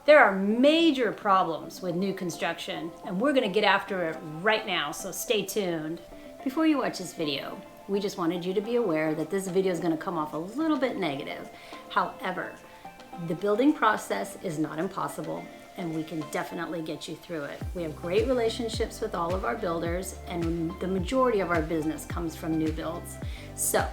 There are major problems with new construction, and we're gonna get after it right now, so stay tuned. Before you watch this video, we just wanted you to be aware that this video is gonna come off a little bit negative. However, the building process is not impossible, and we can definitely get you through it. We have great relationships with all of our builders, and the majority of our business comes from new builds. So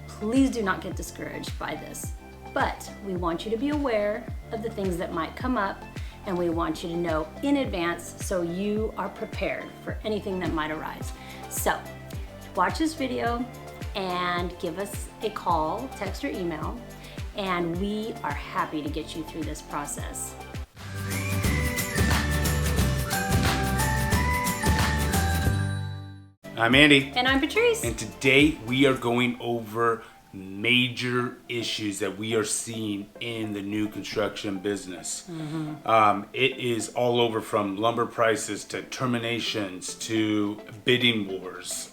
please do not get discouraged by this. But we want you to be aware of the things that might come up, and we want you to know in advance so you are prepared for anything that might arise. So watch this video and give us a call, text, or email, and we are happy to get you through this process. I'm Andy. And I'm Patrice. And today we are going over major issues that we are seeing in the new construction business. It is all over, from lumber prices to terminations to bidding wars.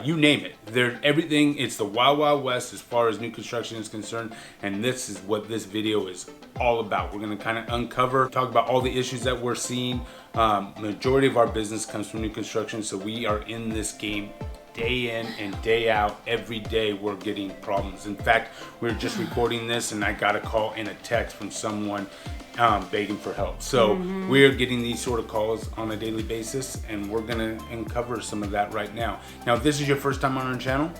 You name it. Everything. It's the Wild Wild West as far as new construction is concerned, and this is what this video is all about. We're going to kind of talk about all the issues that we're seeing. Majority of our business comes from new construction, so we are in this game day in and day out. Every day we're getting problems. In fact, we were just recording this and I got a call and a text from someone begging for help. So we are getting these sort of calls on a daily basis, and we're gonna uncover some of that right now. Now, if this is your first time on our channel,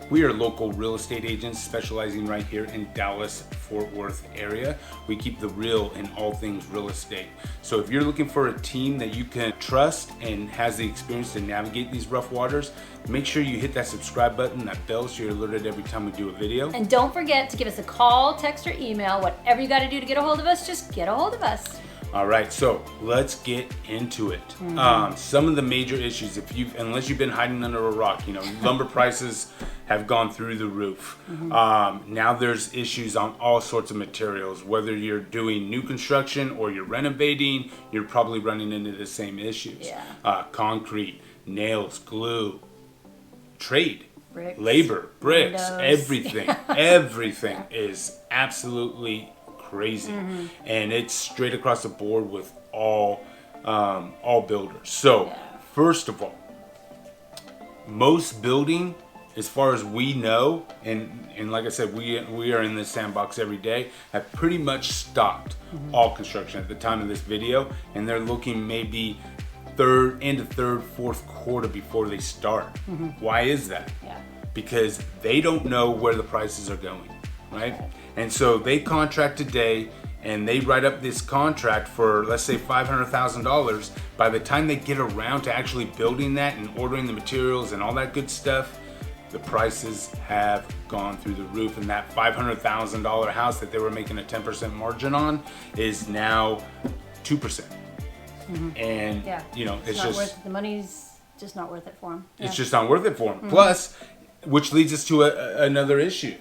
we are local real estate agents specializing right here in Dallas, Fort Worth area. We keep the real in all things real estate. So if you're looking for a team that you can trust and has the experience to navigate these rough waters, make sure you hit that subscribe button, that bell, so you're alerted every time we do a video. And don't forget to give us a call, text, or email. Whatever you got to do to get a hold of us, just get a hold of us. All right, so let's get into it. Some of the major issues, unless you've been hiding under a rock, lumber prices have gone through the roof. Now there's issues on all sorts of materials. Whether you're doing new construction or you're renovating, you're probably running into the same issues. Concrete, nails, glue, trade, bricks, labor, bricks, windows. everything is absolutely crazy, and it's straight across the board with all builders. So first of all, most building, as far as we know, and like I said, we are in this sandbox every day, have pretty much stopped all construction at the time of this video, and they're looking maybe third, fourth quarter before they start. Why is that? Because they don't know where the prices are going, right? And so they contract today, and they write up this contract for, let's say, $500,000. By the time they get around to actually building that and ordering the materials and all that good stuff, the prices have gone through the roof, and that $500,000 house that they were making a 10% margin on is now 2%. And it's just the money's just not worth it for them. It's just not worth it for them. Plus, which leads us to another issue,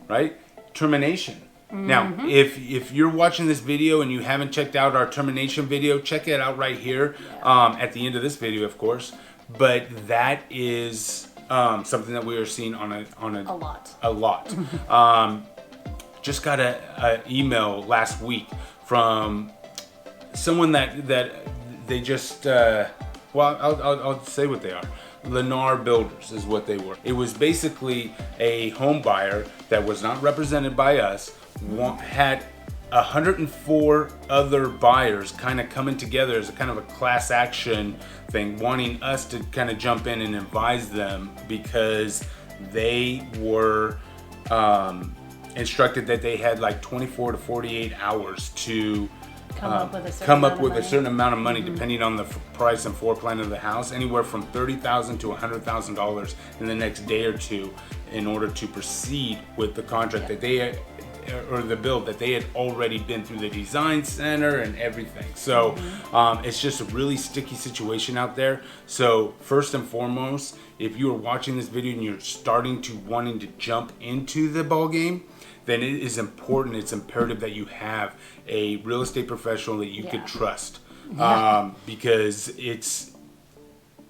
right? Termination. Now, if you're watching this video and you haven't checked out our termination video, check it out right here at the end of this video, of course. But that is something that we are seeing on a lot. Just got an email last week from someone that they just I'll say what they are. Lennar Builders is what they were. It was basically a home buyer that was not represented by us, had 104 other buyers kind of coming together as a kind of a class action thing, wanting us to kind of jump in and advise them because they were instructed that they had like 24 to 48 hours to come up with a certain amount of money, depending on the price and floor plan of the house, anywhere from $30,000 to $100,000 in the next day or two, in order to proceed with the contract that they or the build that they had already been through the design center and everything. So it's just a really sticky situation out there. So first and foremost, if you are watching this video and you're wanting to jump into the ball game, then it is important, it's imperative that you have a real estate professional that you could trust, because it's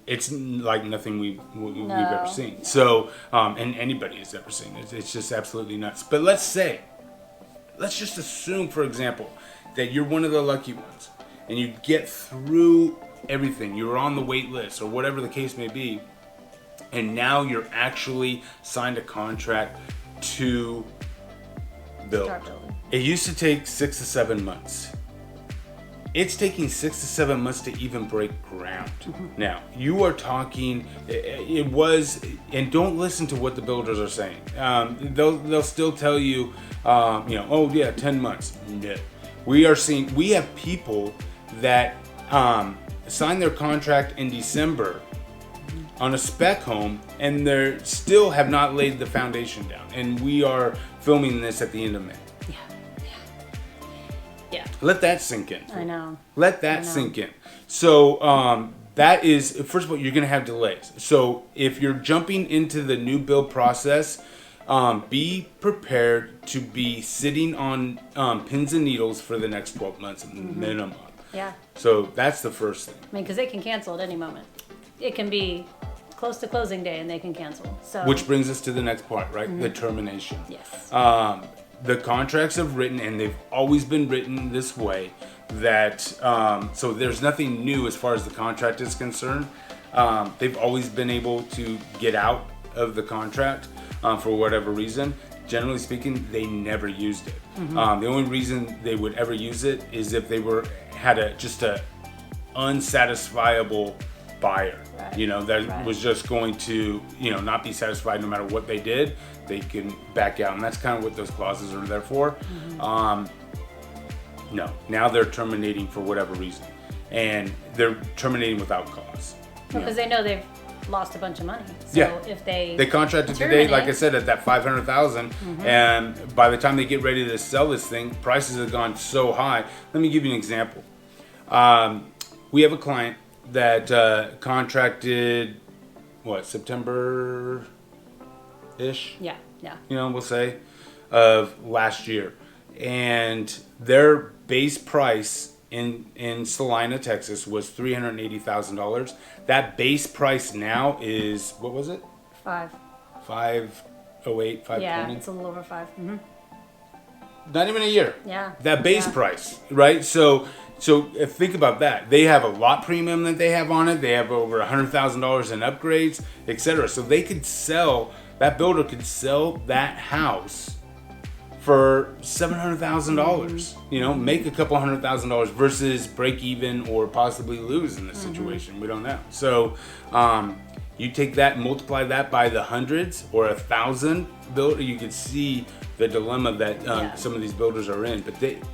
like nothing we've ever seen. So, and anybody has ever seen. It's just absolutely nuts. But let's just assume, for example, that you're one of the lucky ones and you get through everything, you're on the wait list or whatever the case may be, and now you're actually signed a contract to build. Start building. It used to take 6 to 7 months. It's taking 6 to 7 months to even break ground. Now, you are talking, it was, and don't listen to what the builders are saying. They'll still tell you, oh yeah, 10 months. No. We have people that sign their contract in December on a spec home, and they still have not laid the foundation down. And we are filming this at the end of May. Yeah. Let that sink in. I know. Let that sink in. So that is, first of all, you're going to have delays. So if you're jumping into the new build process, be prepared to be sitting on pins and needles for the next 12 months minimum. Yeah. So that's the first thing. I mean, because they can cancel at any moment. It can be close to closing day and they can cancel. So. Which brings us to the next part, right? The termination. Yes. The contracts have written, and they've always been written this way, that so there's nothing new as far as the contract is concerned. They've always been able to get out of the contract for whatever reason. Generally speaking, they never used it. The only reason they would ever use it is if they had just a unsatisfiable buyer, Right. that was just going to, not be satisfied no matter what they did. They can back out, and that's kind of what those clauses are there for. No, now they're terminating for whatever reason, and they're terminating without cause. Because they know they've lost a bunch of money. So if they contracted today, like I said, at that $500,000, and by the time they get ready to sell this thing, prices have gone so high. Let me give you an example. We have a client that contracted, September-ish? Yeah. We'll say, of last year. And their base price in Salina, Texas was $380,000. That base price now is, what was it? 508, 520? Yeah, it's a little over 5. Not even a year. Yeah. That base price, right? So think about that. They have a lot premium that they have on it. They have over $100,000 in upgrades, etc. So that builder could sell that house for $700,000. Make a couple $100,000 versus break even or possibly lose in this situation. We don't know. So you take that, multiply that by the hundreds or 1,000 builder, you can see the dilemma that some of these builders are in. But it's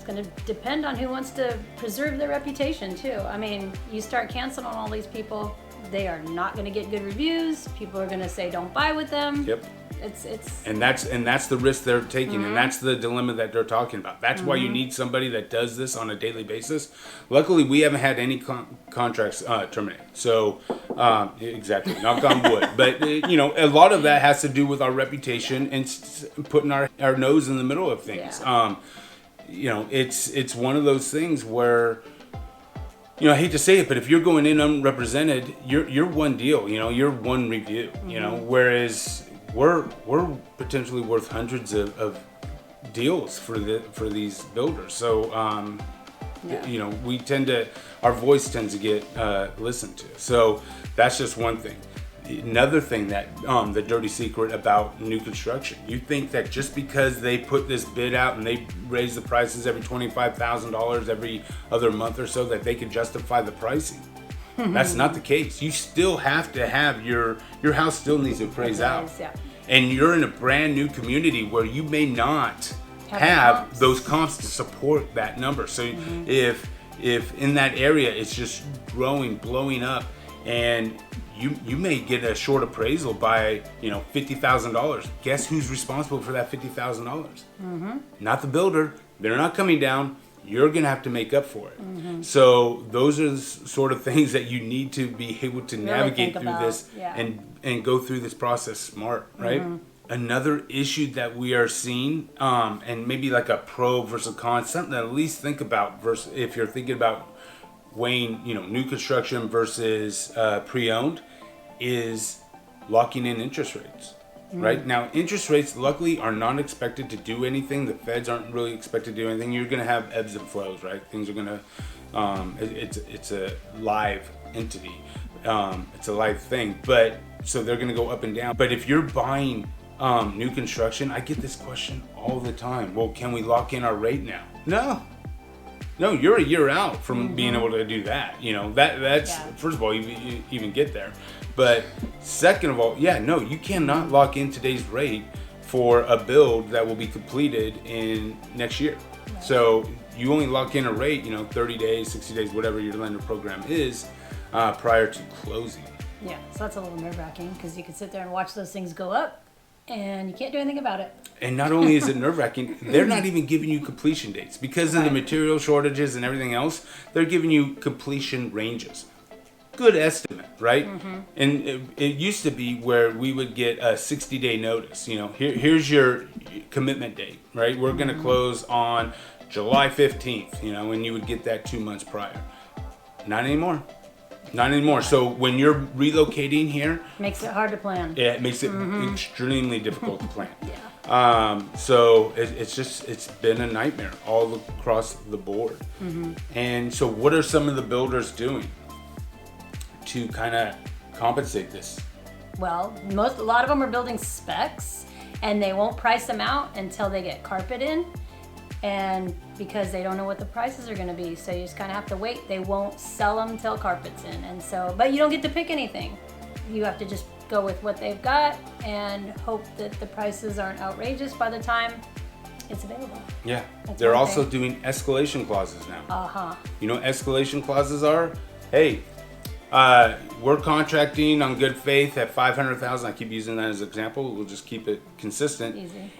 going to depend on who wants to preserve their reputation too. I mean, you start canceling on all these people, they are not going to get good reviews. People are going to say don't buy with them. Yep. It's and that's the risk they're taking, and that's the dilemma that they're talking about. That's why you need somebody that does this on a daily basis. Luckily, we haven't had any contracts terminate. So exactly, knock on wood. But a lot of that has to do with our reputation and putting our nose in the middle of things. Yeah. It's one of those things where, I hate to say it, but if you're going in unrepresented, you're one deal, you're one review, whereas we're potentially worth hundreds of deals for these builders. So our voice tends to get listened to. So that's just one thing. Another thing that the dirty secret about new construction, you think that just because they put this bid out and they raise the prices every $25,000 every other month or so that they can justify the pricing. That's not the case. You still have to have your house still needs to appraise out. Yeah. And you're in a brand new community where you may not have those comps to support that number. So if in that area it's just blowing up, and you may get a short appraisal by $50,000. Guess who's responsible for that $50,000? Not the builder. They're not coming down. You're gonna have to make up for it. So those are the sort of things that you need to be able to navigate through this and go through this process smart, right? Another issue that we are seeing, and maybe like a pro versus con, something to at least think about versus if you're thinking about weighing, new construction versus pre-owned, is locking in interest rates. right? Now, interest rates, luckily, are not expected to do anything. The Feds aren't really expected to do anything. You're going to have ebbs and flows, right? Things are going to, it's a live entity. It's a live thing. But, so they're going to go up and down. But if you're buying new construction, I get this question all the time. Well, can we lock in our rate now? No, you're a year out from being able to do that. You know, that's first of all, you even get there. But second of all, no, you cannot lock in today's rate for a build that will be completed in next year. Right. So you only lock in a rate, 30 days, 60 days, whatever your lender program is, prior to closing. Yeah, so that's a little nerve-wracking because you can sit there and watch those things go up and you can't do anything about it. And not only is it nerve-wracking, they're not even giving you completion dates. Because of the material shortages and everything else, they're giving you completion ranges. Good estimate, right? And it used to be where we would get a 60-day notice. Here's your commitment date, right? We're going to close on July 15th, and you would get that 2 months prior. Not anymore. Not anymore. So when you're relocating here, makes it hard to plan. Yeah, it makes it extremely difficult to plan. So it's been a nightmare all across the board. And so what are some of the builders doing to kind of compensate this? Well, a lot of them are building specs, and they won't price them out until they get carpet in. And because they don't know what the prices are going to be, so you just kind of have to wait. They won't sell them till carpet's in, and so, but you don't get to pick anything. You have to just go with what they've got and hope that the prices aren't outrageous by the time it's available. Yeah, they're also doing escalation clauses now. You know what escalation clauses are? Hey, we're contracting on good faith at $500,000. I keep using that as an example. We'll just keep it consistent. Easy.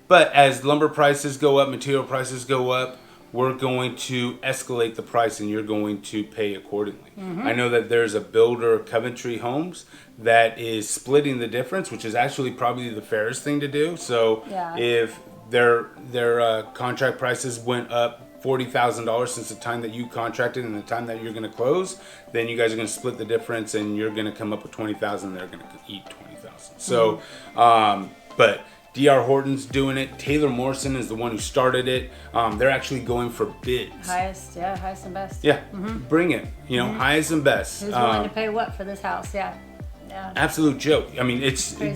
But as lumber prices go up, material prices go up, we're going to escalate the price and you're going to pay accordingly. I know that there's a builder, Coventry Homes, that is splitting the difference, which is actually probably the fairest thing to do. So if their contract prices went up $40,000 since the time that you contracted and the time that you're going to close, then you guys are going to split the difference and you're going to come up with $20,000. They're going to eat $20,000. So, but D.R. Horton's doing it. Taylor Morrison is the one who started it. They're actually going for bids. Highest and best. Yeah, bring it. Highest and best. Who's willing to pay what for this house? Yeah. Absolute joke. I mean,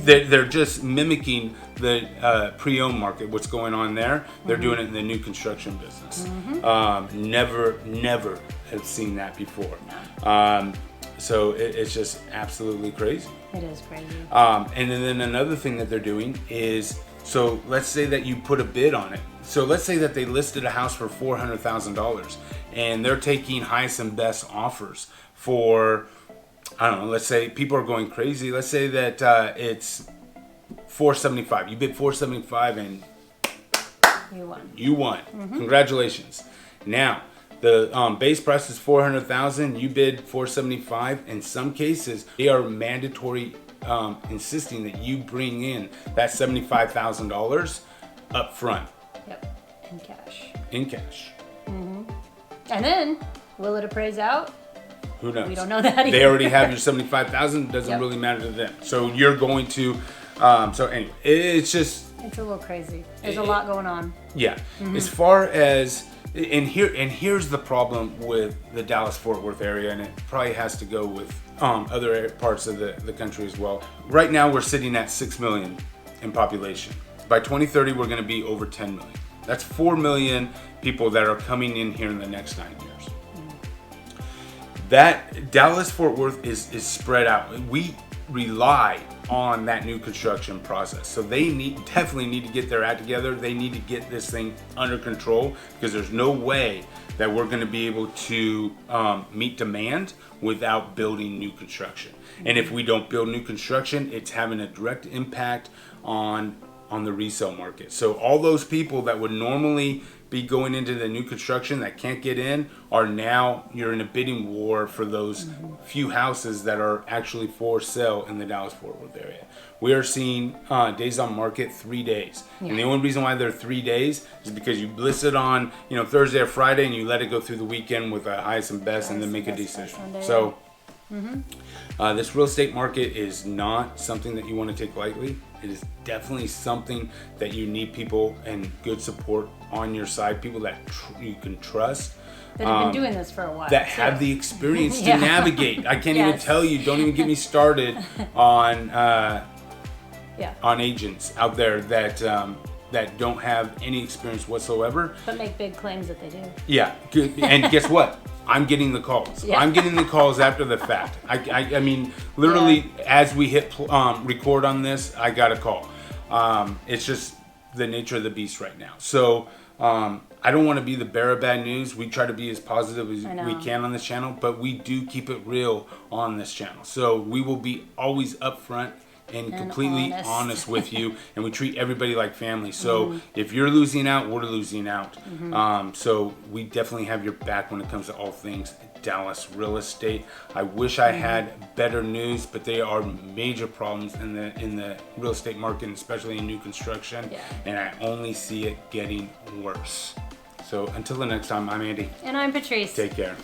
they're just mimicking the pre-owned market. What's going on there? They're doing it in the new construction business. Never have seen that before. So it's just absolutely crazy. It is crazy. And then another thing that they're doing is, so let's say that you put a bid on it. So let's say that they listed a house for $400,000 and they're taking highest and best offers for, I don't know, let's say people are going crazy. Let's say that it's $475. You bid $475 and you won. Congratulations. Now, the base price is $400,000. You bid $475. In some cases, they are mandatory, insisting that you bring in that $75,000 up front. Yep, in cash. And then, will it appraise out? Who knows? We don't know that either. They already have your $75,000. Doesn't really matter to them. So you're going to. So anyway, it's a little crazy. There's a lot going on. Yeah. As far as. And here's the problem with the Dallas-Fort Worth area, and it probably has to go with other parts of the country as well. Right now, we're sitting at 6 million in population. By 2030, we're going to be over 10 million. That's 4 million people that are coming in here in the next 9 years. That Dallas-Fort Worth is spread out. We rely on that new construction process. So they definitely need to get their act together. They need to get this thing under control, because there's no way that we're going to be able to meet demand without building new construction. And if we don't build new construction, it's having a direct impact on the resale market. So all those people that would normally be going into the new construction that can't get in are now, you're in a bidding war for those few houses that are actually for sale in the Dallas-Fort Worth area. We are seeing days on market 3 days. And the only reason why they're 3 days is because you list it on Thursday or Friday and you let it go through the weekend with a highest and best and then make a decision. So This real estate market is not something that you want to take lightly. It is definitely something that you need people and good support on your side, people that you can trust. That have been doing this for a while. That too. have the experience to Yeah. navigate. I can't even Yes. tell you, don't even get me started on Yeah. on agents out there that that don't have any experience whatsoever. But make big claims that they do. Yeah, good. And guess what? I'm getting the calls. Yeah. I'm getting the calls after the fact. I mean, literally, as we hit record on this, I got a call. It's just the nature of the beast right now. So I don't want to be the bearer of bad news. We try to be as positive as we can on this channel, but we do keep it real on this channel. So we will be always upfront and completely honest with you, and we treat everybody like family. So if you're losing out, we're losing out. So we definitely have your back when it comes to all things Dallas real estate. I wish I had better news, but there are major problems in the real estate market, especially in new construction, and I only see it getting worse. So until the next time, I'm Andy. And I'm Patrice. Take care.